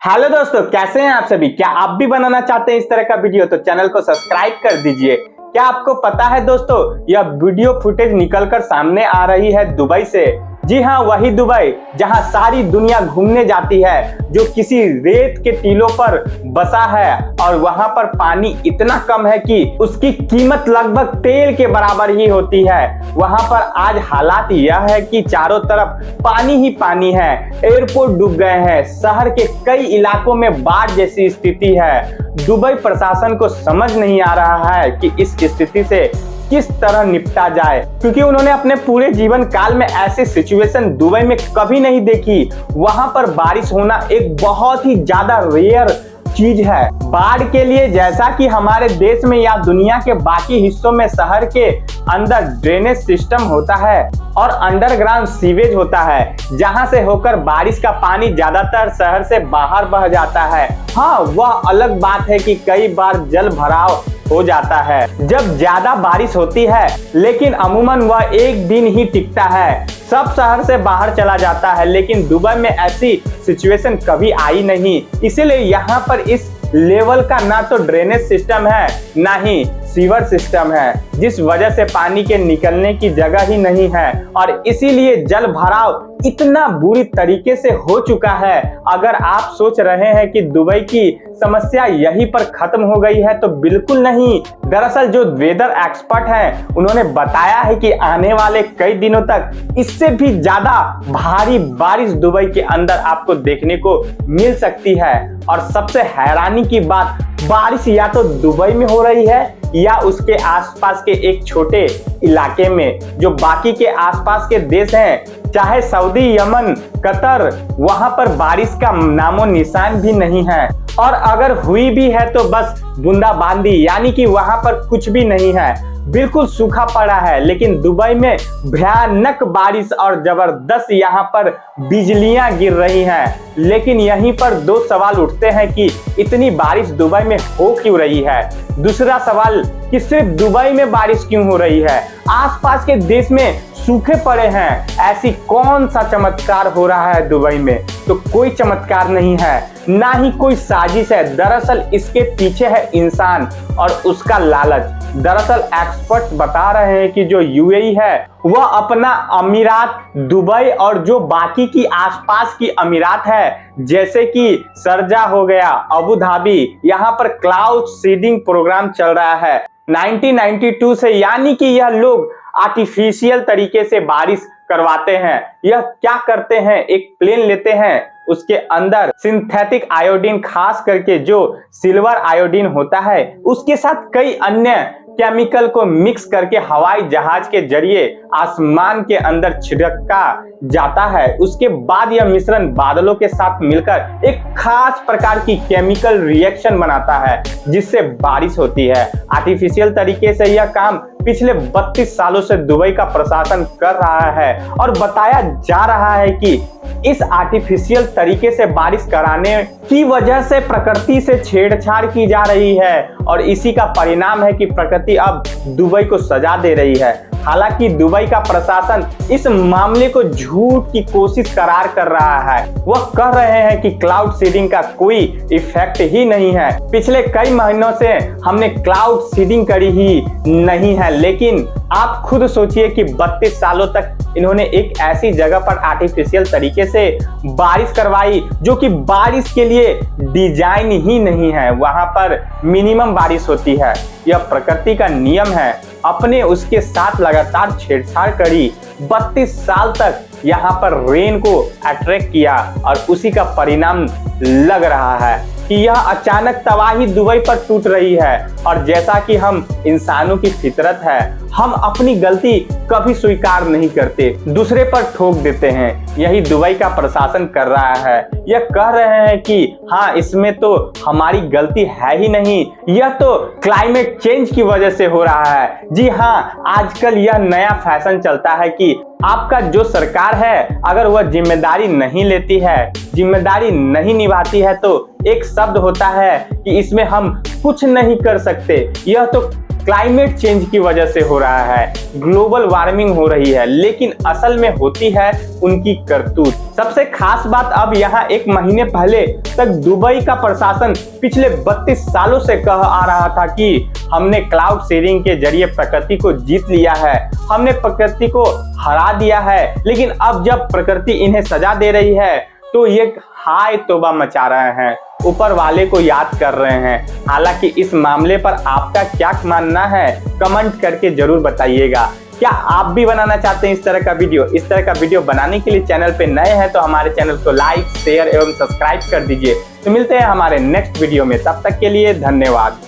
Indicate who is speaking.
Speaker 1: Hello दोस्तों, कैसे हैं आप सभी। क्या आप भी बनाना चाहते हैं इस तरह का वीडियो? तो चैनल को सब्सक्राइब कर दीजिए। क्या आपको पता है दोस्तों, यह वीडियो फुटेज निकलकर सामने आ रही है दुबई से। जी हाँ, वही दुबई जहां सारी दुनिया घूमने जाती है, जो किसी रेत के टीलों पर बसा है और वहां पर पानी इतना कम है कि उसकी कीमत लगभग तेल के बराबर ही होती है। वहां पर आज हालात यह है कि चारों तरफ पानी ही पानी है, एयरपोर्ट डूब गए हैं, शहर के कई इलाकों में बाढ़ जैसी स्थिति है। दुबई प्रशासन को समझ नहीं आ रहा है कि इस स्थिति से किस तरह निपटा जाए, क्योंकि उन्होंने अपने पूरे जीवन काल में ऐसी सिचुएशन दुबई में कभी नहीं देखी। वहां पर बारिश होना एक बहुत ही ज्यादा रेयर चीज है। बाढ़ के लिए जैसा कि हमारे देश में या दुनिया के बाकी हिस्सों में शहर के अंदर ड्रेनेज सिस्टम होता है और अंडरग्राउंड सीवेज होता है, जहां से होकर बारिश का पानी ज्यादातर शहर से बाहर बह जाता है। हाँ, वह अलग बात है कि कई बार जल भराव हो जाता है जब ज्यादा बारिश होती है, लेकिन अमूमन वह एक दिन ही टिकता है, सब शहर से बाहर चला जाता है। लेकिन दुबई में ऐसी सिचुएशन कभी आई नहीं, इसीलिए यहाँ पर इस लेवल का ना तो ड्रेनेज सिस्टम है ना ही सीवर सिस्टम है, जिस वजह से पानी के निकलने की जगह ही नहीं है और इसीलिए जल भराव इतना बुरी तरीके से हो चुका है। अगर आप सोच रहे हैं कि दुबई की समस्या यहीं पर खत्म हो गई है, तो बिल्कुल नहीं। दरअसल जो वेदर एक्सपर्ट हैं, उन्होंने बताया है कि आने वाले कई दिनों तक इससे भी ज्यादा भारी बारिश दुबई के अंदर आपको देखने को मिल सकती है। और सबसे हैरानी की बात, बारिश या तो दुबई में हो रही है या उसके आसपास के एक छोटे इलाके में। जो बाकी के आसपास के देश हैं, चाहे सऊदी, यमन, कतर, वहां पर बारिश का नामो निशान भी नहीं है, और अगर हुई भी है तो बस बूंदाबांदी, यानी कि वहां पर कुछ भी नहीं है, बिल्कुल सूखा पड़ा है। लेकिन दुबई में भयानक बारिश और जबरदस्त यहाँ पर बिजलियां गिर रही हैं। लेकिन यहीं पर दो सवाल उठते हैं कि इतनी बारिश दुबई में हो क्यों रही है। दूसरा सवाल कि सिर्फ दुबई में बारिश क्यों हो रही है, आसपास के देश में सूखे पड़े हैं, ऐसी कौन सा चमत्कार हो रहा है दुबई में? तो कोई चमत्कार नहीं है, ना ही कोई साजिश है। दरअसल इसके पीछे है इंसान और उसका लालच। दरअसल एक्सपर्ट बता रहे हैं कि जो यूएई है, वह अपना अमीरात दुबई और जो बाकी की आसपास की अमीरात है, जैसे कि शारजा हो गया, अबू धाबी, यहाँ पर क्लाउड सीडिंग प्रोग्राम चल रहा है 1992 से। यानी कि यह लोग आर्टिफिशियल तरीके से बारिश करवाते हैं। यह क्या करते हैं, एक प्लेन लेते हैं, उसके अंदर सिंथेटिक आयोडीन, खास करके जो सिल्वर आयोडीन होता है, उसके साथ कई अन्य केमिकल को मिक्स करके हवाई जहाज के जरिए आसमान के अंदर छिड़का जाता है। उसके बाद यह मिश्रण बादलों के साथ मिलकर एक खास प्रकार की केमिकल रिएक्शन बनाता है, जिससे बारिश होती है। आर्टिफिशियल तरीके से यह काम पिछले 32 सालों से दुबई का प्रशासन कर रहा है और बताया जा रहा है कि इस आर्टिफिशियल तरीके से बारिश कराने की वजह से प्रकृति से छेड़छाड़ की जा रही है और इसी का परिणाम है कि प्रकृति अब दुबई को सजा दे रही है। हालांकि दुबई का प्रशासन इस मामले को झूठ की कोशिश करार कर रहा है। वह कह रहे हैं कि क्लाउड सीडिंग का कोई इफेक्ट ही नहीं है। पिछले कई महीनों से हमने क्लाउड सीडिंग करी ही नहीं है। लेकिन आप खुद सोचिए कि 32 सालों तक इन्होंने एक ऐसी जगह पर आर्टिफिशियल तरीके से बारिश करवाई जो कि बारिश के लिए डिजाइन ही नहीं है। वहां पर मिनिमम बारिश होती है, यह प्रकृति का नियम है। अपने उसके साथ लगातार छेड़छाड़ करी, 32 साल तक यहाँ पर रेन को अट्रैक्ट किया और उसी का परिणाम लग रहा है कि यह अचानक तबाही दुबई पर टूट रही है। और जैसा कि हम इंसानों की फितरत है, हम अपनी गलती कभी स्वीकार नहीं करते, दूसरे पर ठोक देते हैं। यही दुबई का प्रशासन कर रहा है। यह कह रहे हैं कि हाँ, इसमें तो हमारी गलती है ही नहीं, यह तो क्लाइमेट चेंज की वजह से हो रहा है। जी हाँ, आजकल यह नया फैशन चलता है कि आपका जो सरकार है, अगर वह जिम्मेदारी नहीं लेती है, जिम्मेदारी नहीं निभाती है, तो एक शब्द होता है कि इसमें हम कुछ नहीं कर सकते। यह तो क्लाइमेट चेंज की वजह से हो रहा है, ग्लोबल वार्मिंग हो रही है, लेकिन असल में होती है उनकी करतूत। सबसे खास बात, अब यहाँ 1 महीने पहले तक दुबई का प्रशासन पिछले 32 सालों से कह आ रहा था कि हमने क्लाउड सीडिंग के जरिए प्रकृति को जीत लिया है, हमने प्रकृति को हरा दिया है। लेकिन अब जब प्रकृति इन्हें सजा दे रही है तो ये हाय तौबा मचा रहे हैं, ऊपर वाले को याद कर रहे हैं। हालांकि इस मामले पर आपका क्या मानना है, कमेंट करके जरूर बताइएगा। क्या आप भी बनाना चाहते हैं इस तरह का वीडियो? इस तरह का वीडियो बनाने के लिए चैनल पे नए हैं तो हमारे चैनल को लाइक, शेयर एवं सब्सक्राइब कर दीजिए। तो मिलते हैं हमारे नेक्स्ट वीडियो में, तब तक के लिए धन्यवाद।